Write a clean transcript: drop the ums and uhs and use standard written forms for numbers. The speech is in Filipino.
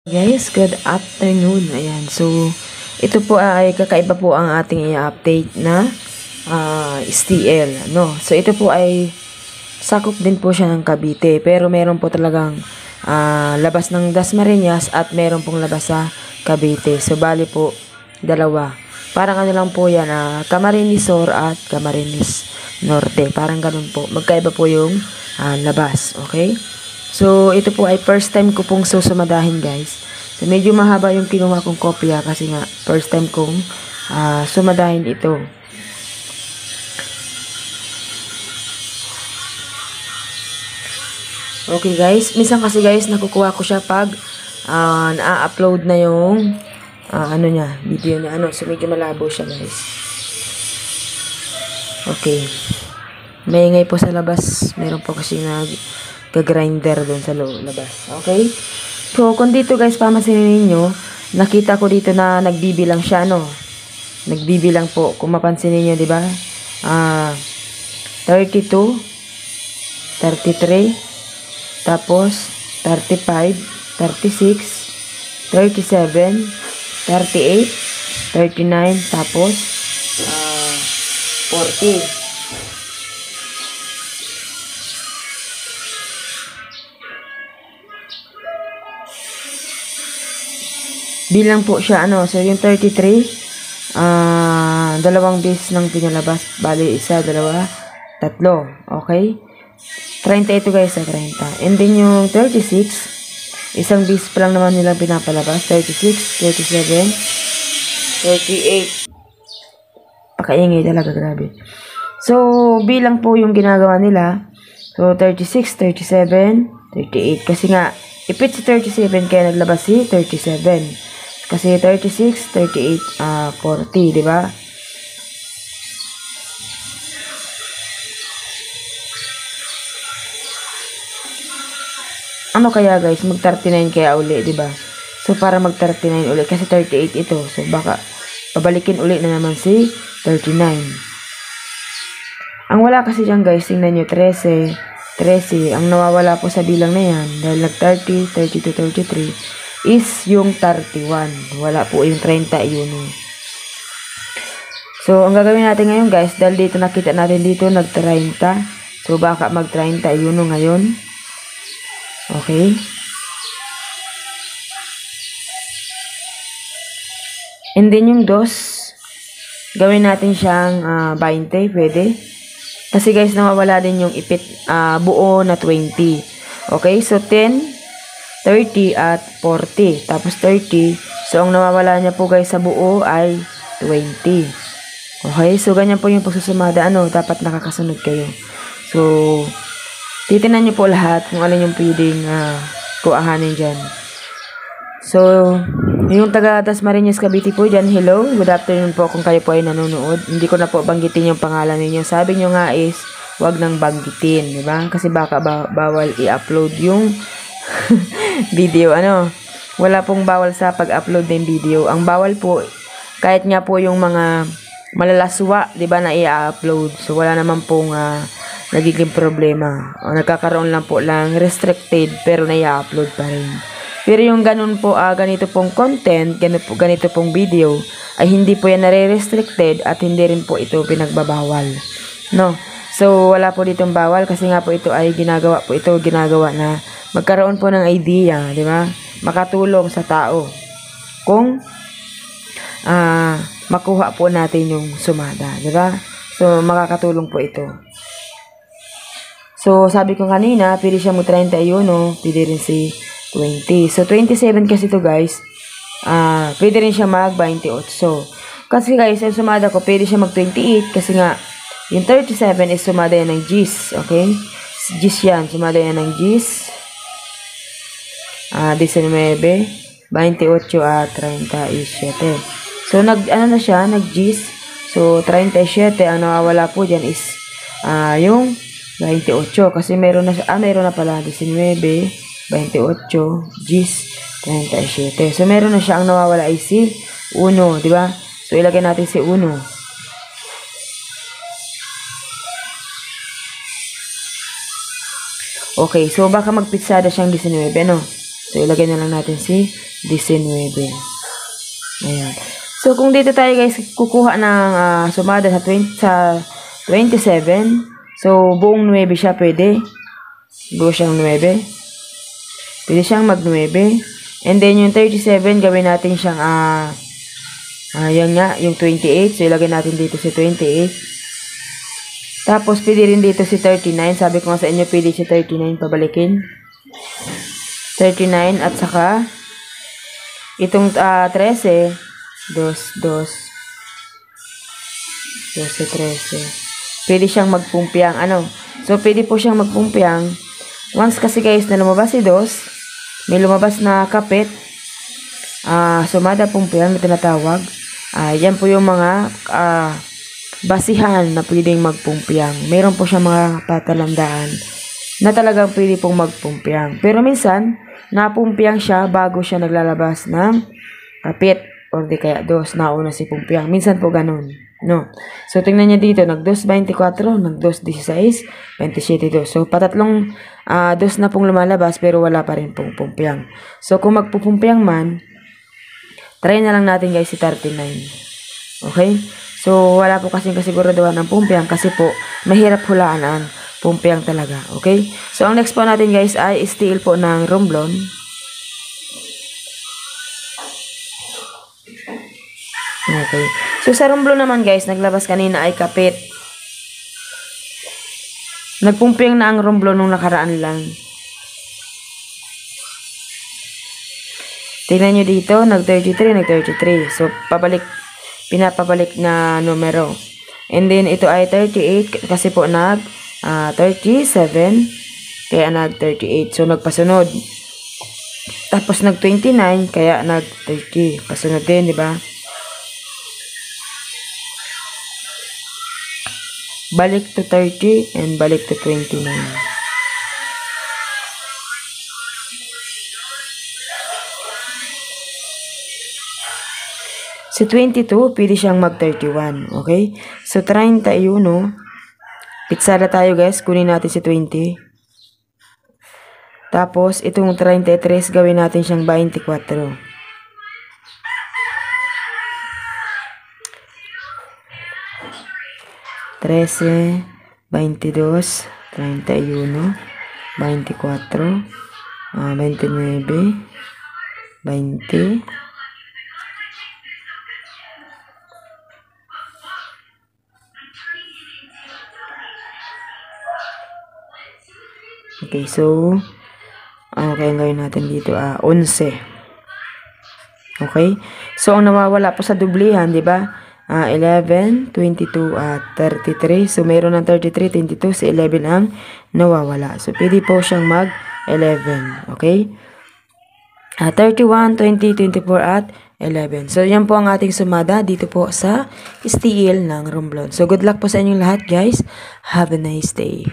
Guys, good afternoon. Ayan, so ito po ay kakaiba po ang ating i-update na STL. No? So ito po ay sakop din po siya ng Cavite, pero meron po talagang labas ng Dasmariñas at meron pong labas sa Cavite. So bali po dalawa. Parang ano lang po yan, Camarines Sur at Camarines Norte. Parang ganun po. Magkaiba po yung labas. Okay? So, ito po ay first time ko pong susumadahin, guys. So, medyo mahaba yung kinuha kong kopya kasi nga, first time kong sumadahin ito. Okay, guys. Minsan kasi, guys, nakukuha ko siya pag na-upload na yung video niya. So, medyo malabo siya, guys. Okay. Maingay po sa labas. Meron po kasi grinder doon sa labas. Okay? So, kung dito guys, pamasinin ninyo, nakita ko dito na nagbibilang siya, Nagbibilang po. Kung mapansin niyo, di ba? 32, 33, tapos 35, 36, 37, 38, 39, tapos 40. Bilang po siya, so yung 33, dalawang base ng pinalabas, bali isa, dalawa, tatlo, okay? 30 ito guys, 30. And then yung 36, isang base pa lang naman nilang pinapalabas, 36, 37, 38. Pakaingay talaga, grabe. So, bilang po yung ginagawa nila, so 36, 37, 38. Kasi nga, ipit si 37, kaya naglabas si 37. Kasi 36, 38, 40, di ba? Ano kaya guys, mag-39 kaya uli, di ba? So para mag-39 uli kasi 38 ito. So baka pabalikin uli na naman si 39. Ang wala kasi diyan guys, tingnan niyo 13, 13. Ang nawawala po sa bilang na yan dahil nag-30, 32, 33 is yung 31. Wala po yung 30 yun. So, ang gagawin natin ngayon guys, dahil dito nakita natin dito nag-30. So, baka mag-30 yun ngayon. Okay. And then yung dos, gawin natin siyang 20, pwede. Kasi guys, nawawala din yung ipit buo na 20. Okay, so 10, 30 at 40. Tapos 30. So, ang nawawala niya po guys sa buo ay 20. Okay? So, ganyan po yung pagsusumada. Dapat nakakasunod kayo. So, titinan niyo po lahat kung alin yung pwedeng kuahanin dyan. So, yung taga Dasmariñas Cavite po dyan, hello. Good afternoon po kung kayo po ay nanonood. Hindi ko na po banggitin yung pangalan ninyo. Sabi nyo nga is, wag nang banggitin. Diba? Kasi baka bawal i-upload yung video, wala pong bawal sa pag-upload ng video. Ang bawal po, kahit nga po yung mga malalaswa, di ba, na i-upload. So, wala naman pong nagiging problema. Nagkakaroon lang po lang restricted, pero na-i-upload pa rin. Pero yung ganun po, ganito pong content, ganito pong video, ay hindi po yan nare-restricted at hindi rin po ito pinagbabawal. No? So, wala po ditong bawal kasi nga po ito ay ginagawa na magkaroon po ng idea, di ba? Makatulong sa tao. Kung makuha po natin yung sumada, di ba? So, makakatulong po ito. So, sabi ko kanina, pwede siya mag-31, pwede rin si 20. So, 27 kasi ito guys, pwede rin siya mag-28. So, kasi guys, yung sumada ko, pwede siya mag-28 kasi nga, yung 37 is sumada yan ng G's, okay? G's yan, sumada yan ng G's. 19, 28 at 37. So, na siya, nag-G's. So, 37, ang nawawala po dyan is, yung 28. Kasi meron na pala, 19, 28, G's, 37. So, meron na siya, ang nawawala ay si 1, di ba? So, ilagay natin si 1. Okay, so baka magpitsada siyang 19, So, ilagay na lang natin si 19. Ayan. So, kung dito tayo guys, kukuha ng sumada sa 27. So, buong 9 siya pwede. Buo siyang 9. Pwede siyang mag 9. And then, yung 37, gawin natin siyang, yan nga, yung 28. So, ilagay natin dito si 28. Tapos, pwede rin dito si 39. Sabi ko nga sa inyo, pwede si 39 pabalikin. 39 at saka, itong 13, 12, 13. Pwede siyang magpumpiang, So, pwede po siyang magpumpiang. Once kasi guys, na lumabas si 2, may lumabas na kapit, sumada pumpiang na tinatawag. Yan po yung mga basihan na pwedeng magpumpiang. Meron po siya mga patalandaan na talagang pwede pong magpumpiang. Pero minsan, napumpiang siya bago siya naglalabas ng kapit. Or di kaya 2, nauna si pumpiang. Minsan po ganun. No? So, tingnan niya dito. Nag-2.24, nag-2.16, 27.2. So, patatlong 2 na pong lumalabas pero wala pa rin pong pumpiang. So, kung magpupumpiang man, try na lang natin guys si 39. Okay? So, wala po kasing kasiguraduhan ng pumpiang kasi po, mahirap hulaan ang pumpiang talaga. Okay? So, ang next po natin guys ay steel po ng romblon. Okay. So, sa romblon naman guys, naglabas kanina ay kapit. Nagpumpiang na ang romblon nung nakaraan lang. Tingnan nyo dito, nag-33, nag-33. So, pinapabalik na numero. And then, ito ay 38 kasi po nag-37, kaya nag-38. So, nagpasunod. Tapos, nag-29, kaya nag-30. Pasunod din, di ba? Balik to 30 and balik to 29. Sa 22, pwede siyang mag-31. Okay? So, 31. Pitsala tayo guys. Kunin natin si 20. Tapos, itong 33, gawin natin siyang 24. Trece, 22, 31, 24, 29, 20. Okay, so, kaya gawin natin dito, 11. Okay? So, ang nawawala po sa dublihan, di ba? 11, 22, 33. So, meron ng 33, 22. Si 11 ang nawawala. So, pwede po siyang mag-11. Okay? 31, 20, 24, at 11. So, yan po ang ating sumada dito po sa steel ng romblon. So, good luck po sa inyong lahat, guys. Have a nice day.